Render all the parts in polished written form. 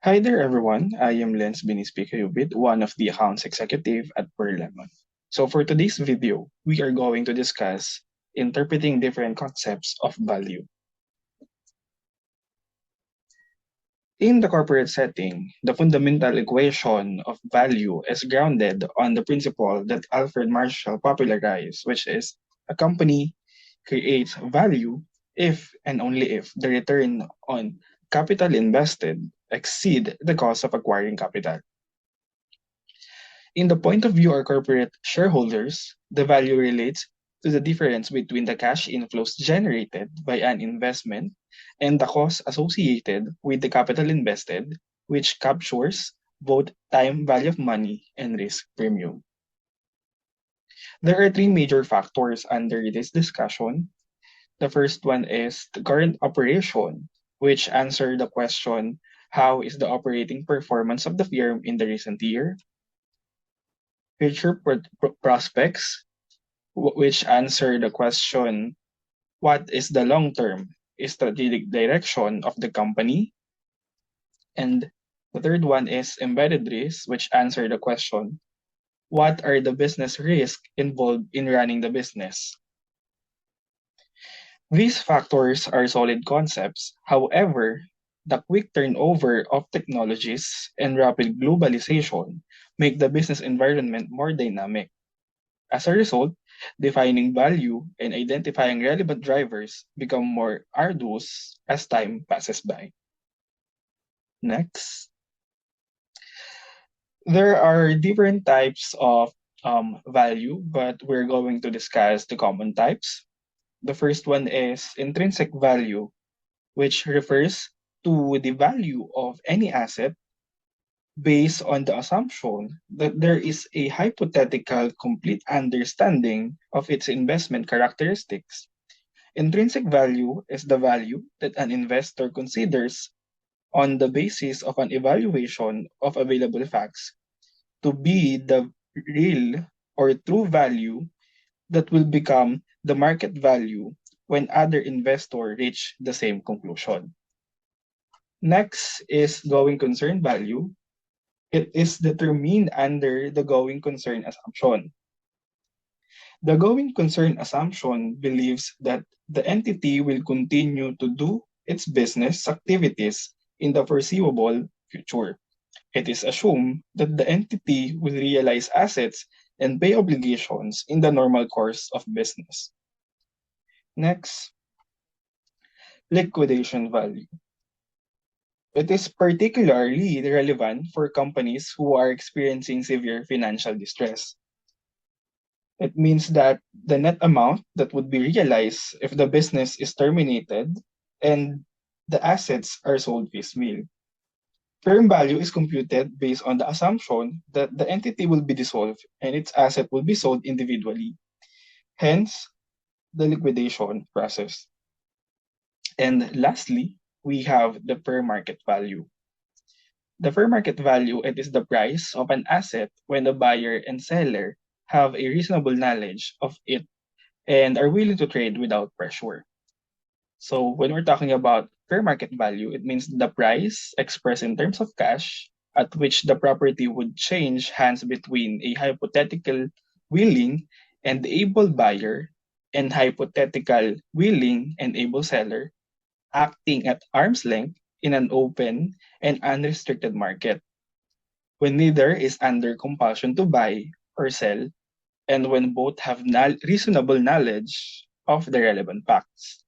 Hi there, everyone. I am Lens Binispikayubit, one of the accounts executive at Pearl Lemon. So for today's video, we are going to discuss interpreting different concepts of value. In the corporate setting, the fundamental equation of value is grounded on the principle that Alfred Marshall popularized, which is a company creates value if and only if the return on capital invested exceed the cost of acquiring capital. In the point of view of corporate shareholders, the value relates to the difference between the cash inflows generated by an investment and the costs associated with the capital invested, which captures both time value of money and risk premium. There are three major factors under this discussion. The first one is the current operation, which answer the question, how is the operating performance of the firm in the recent year? Future prospects, which answer the question, what is the long-term strategic direction of the company? And the third one is embedded risks, which answer the question, what are the business risks involved in running the business? These factors are solid concepts. However, the quick turnover of technologies and rapid globalization make the business environment more dynamic. As a result, defining value and identifying relevant drivers become more arduous as time passes by. Next, there are different types of value, but we're going to discuss the common types. The first one is intrinsic value, which refers to the value of any asset based on the assumption that there is a hypothetical complete understanding of its investment characteristics. Intrinsic value is the value that an investor considers on the basis of an evaluation of available facts to be the real or true value that will become the market value when other investors reach the same conclusion. Next is going concern value. It is determined under the going concern assumption. The going concern assumption believes that the entity will continue to do its business activities in the foreseeable future. It is assumed that the entity will realize assets and pay obligations in the normal course of business. Next, liquidation value. It is particularly relevant for companies who are experiencing severe financial distress. It means that the net amount that would be realized if the business is terminated and the assets are sold piecemeal. Firm value is computed based on the assumption that the entity will be dissolved and its asset will be sold individually. Hence, the liquidation process. And lastly, we have the fair market value. The fair market value, it is the price of an asset when the buyer and seller have a reasonable knowledge of it and are willing to trade without pressure. So when we're talking about fair market value, it means the price expressed in terms of cash at which the property would change hands between a hypothetical willing and able buyer and hypothetical willing and able seller acting at arm's length in an open and unrestricted market, when neither is under compulsion to buy or sell, and when both have reasonable knowledge of the relevant facts.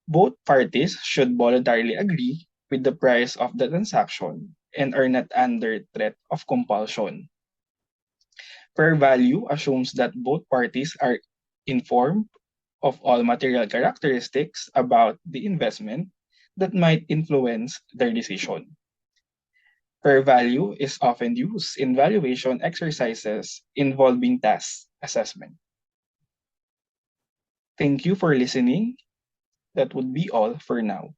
Both parties should voluntarily agree with the price of the transaction and are not under threat of compulsion. Fair value assumes that both parties are informed of all material characteristics about the investment that might influence their decision. Fair value is often used in valuation exercises involving task assessment. Thank you for listening. That would be all for now.